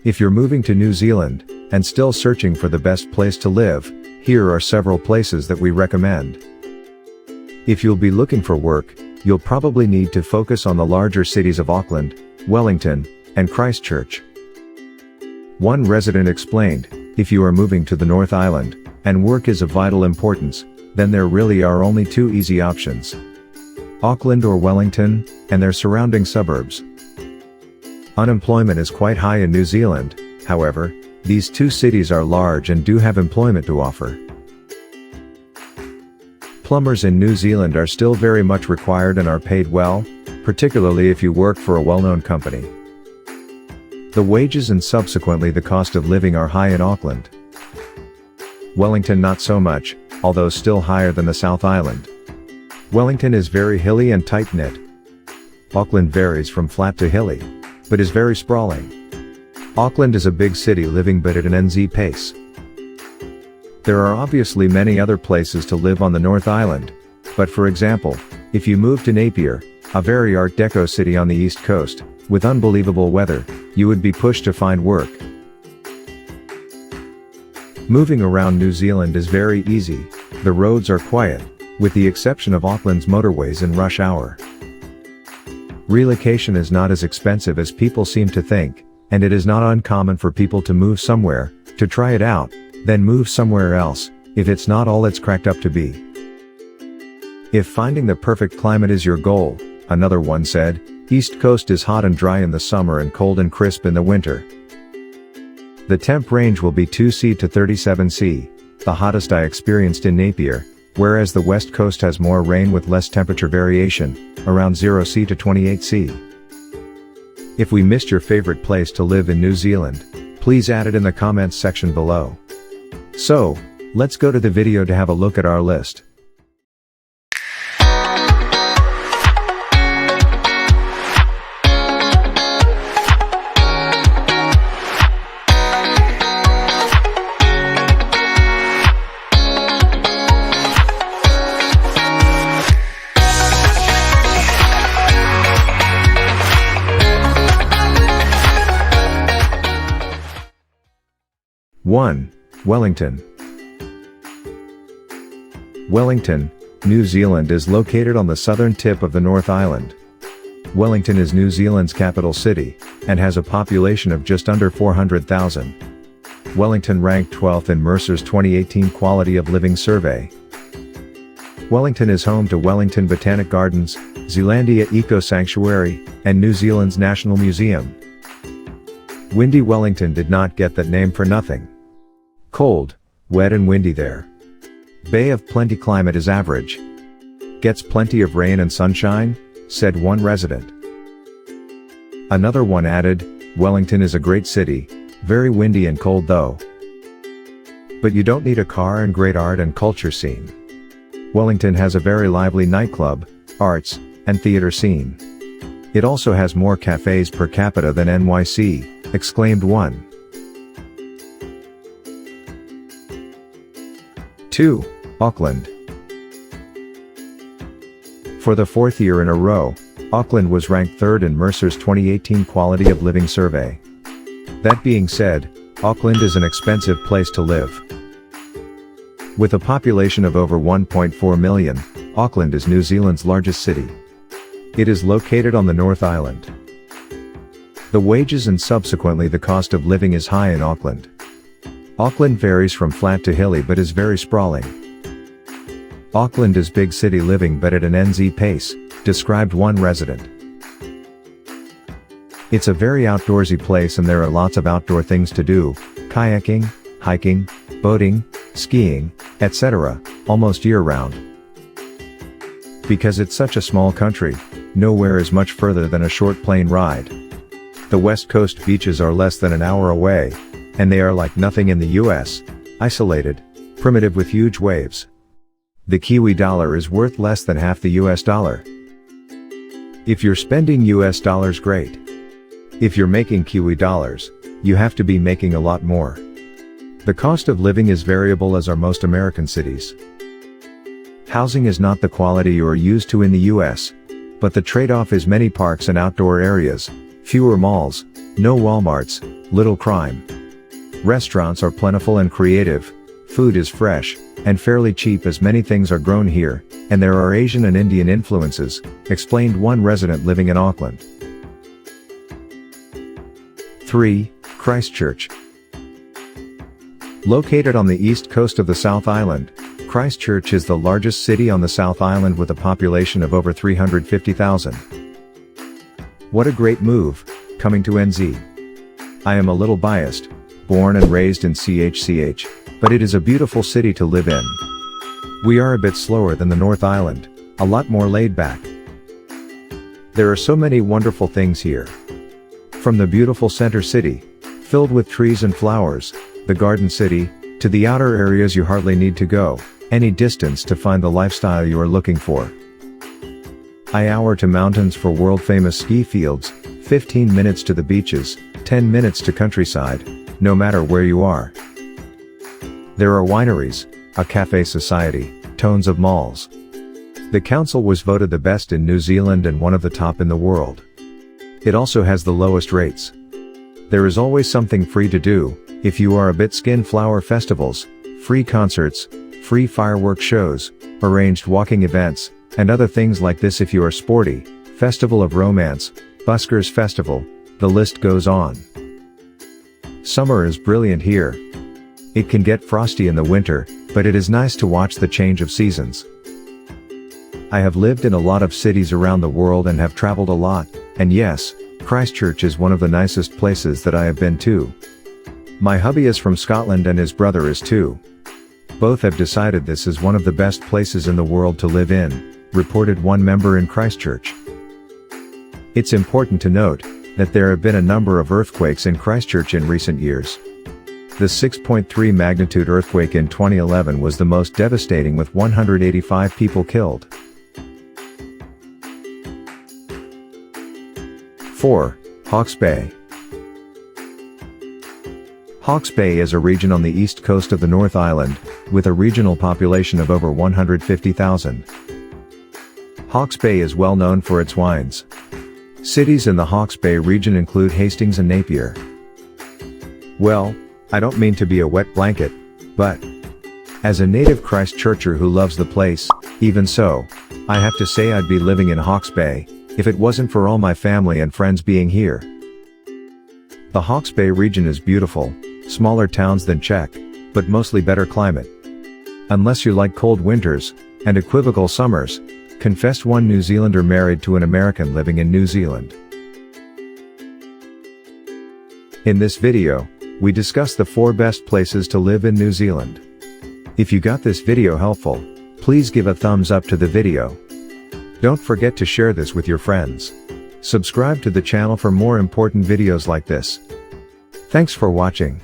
If you're moving to New Zealand, and still searching for the best place to live, here are several places that we recommend. If you'll be looking for work, you'll probably need to focus on the larger cities of Auckland, Wellington, and Christchurch. One resident explained, if you are moving to the North Island, and work is of vital importance, then there really are only two easy options: Auckland or Wellington, and their surrounding suburbs. Unemployment is quite high in New Zealand, however, these two cities are large and do have employment to offer. Plumbers in New Zealand are still very much required and are paid well, particularly if you work for a well-known company. The wages and subsequently the cost of living are high in Auckland. Wellington not so much, although still higher than the South Island. Wellington is very hilly and tight-knit. Auckland varies from flat to hilly, but is very sprawling. Auckland is a big city living but at an NZ pace. There are obviously many other places to live on the North Island, but for example, if you move to Napier, a very Art Deco city on the East Coast, with unbelievable weather, you would be pushed to find work. Moving around New Zealand is very easy, the roads are quiet, with the exception of Auckland's motorways in rush hour. Relocation is not as expensive as people seem to think, and it is not uncommon for people to move somewhere, to try it out, then move somewhere else, if it's not all it's cracked up to be. If finding the perfect climate is your goal, another one said, East Coast is hot and dry in the summer and cold and crisp in the winter. The temp range will be 2°C to 37°C, the hottest I experienced in Napier, whereas the West Coast has more rain with less temperature variation, around 0°C to 28°C. If we missed your favorite place to live in New Zealand, please add it in the comments section below. So, let's go to the video to have a look at our list. One. Wellington. Wellington, New Zealand is located on the southern tip of the North Island. Wellington is New Zealand's capital city, and has a population of just under 400,000. Wellington ranked 12th in Mercer's 2018 Quality of Living Survey. Wellington is home to Wellington Botanic Gardens, Zealandia Eco Sanctuary, and New Zealand's National Museum. Windy Wellington did not get that name for nothing. Cold, wet and windy there. Bay of Plenty climate is average. Gets plenty of rain and sunshine, said one resident. Another one added, Wellington is a great city, very windy and cold though. But you don't need a car and great art and culture scene. Wellington has a very lively nightclub, arts, and theater scene. It also has more cafes per capita than NYC, exclaimed one. 2. Auckland. For the fourth year in a row, Auckland was ranked third in Mercer's 2018 Quality of Living Survey. That being said, Auckland is an expensive place to live. With a population of over 1.4 million, Auckland is New Zealand's largest city. It is located on the North Island. The wages and subsequently the cost of living is high in Auckland. Auckland varies from flat to hilly but is very sprawling. Auckland is big city living but at an NZ pace, described one resident. It's a very outdoorsy place and there are lots of outdoor things to do, kayaking, hiking, boating, skiing, etc., almost year-round. Because it's such a small country, nowhere is much further than a short plane ride. The West Coast beaches are less than an hour away, and they are like nothing in the US, isolated, primitive with huge waves. The Kiwi dollar is worth less than half the US dollar. If you're spending US dollars, great. If you're making Kiwi dollars, you have to be making a lot more. The cost of living is variable as are most American cities. Housing is not the quality you are used to in the US, but the trade-off is many parks and outdoor areas, fewer malls, no Walmarts, little crime. Restaurants are plentiful and creative, food is fresh, and fairly cheap as many things are grown here, and there are Asian and Indian influences, explained one resident living in Auckland. 3. Christchurch. Located on the east coast of the South Island, Christchurch is the largest city on the South Island with a population of over 350,000. What a great move, coming to NZ. I am a little biased, born and raised in CHCH, but it is a beautiful city to live in. We are a bit slower than the North Island, a lot more laid back. There are so many wonderful things here. From the beautiful center city, filled with trees and flowers, the garden city, to the outer areas you hardly need to go any distance to find the lifestyle you are looking for. An hour to mountains for world-famous ski fields, 15 minutes to the beaches, 10 minutes to countryside, no matter where you are. There are wineries, a cafe society, tons of malls. The council was voted the best in New Zealand and one of the top in the world. It also has the lowest rates. There is always something free to do, if you are a bit skin flower festivals, free concerts, free fireworks shows, arranged walking events, and other things like this if you are sporty, Festival of Romance, Buskers Festival, the list goes on. Summer is brilliant here. It can get frosty in the winter, but it is nice to watch the change of seasons. I have lived in a lot of cities around the world and have traveled a lot, and yes, Christchurch is one of the nicest places that I have been to. My hubby is from Scotland and his brother is too. Both have decided this is one of the best places in the world to live in, reported one member in Christchurch. It's important to note that there have been a number of earthquakes in Christchurch in recent years. The 6.3 magnitude earthquake in 2011 was the most devastating with 185 people killed. 4. Hawke's Bay. Hawke's Bay is a region on the east coast of the North Island, with a regional population of over 150,000. Hawke's Bay is well known for its wines. Cities in the Hawke's Bay region include Hastings and Napier. Well, I don't mean to be a wet blanket, but as a native Christchurcher who loves the place, even so, I have to say I'd be living in Hawke's Bay, if it wasn't for all my family and friends being here. The Hawke's Bay region is beautiful, smaller towns than Czech, but mostly better climate. Unless you like cold winters, and equivocal summers, confessed one New Zealander married to an American living in New Zealand. In this video, we discuss the 4 best places to live in New Zealand. If you got this video helpful, please give a thumbs up to the video. Don't forget to share this with your friends. Subscribe to the channel for more important videos like this. Thanks for watching.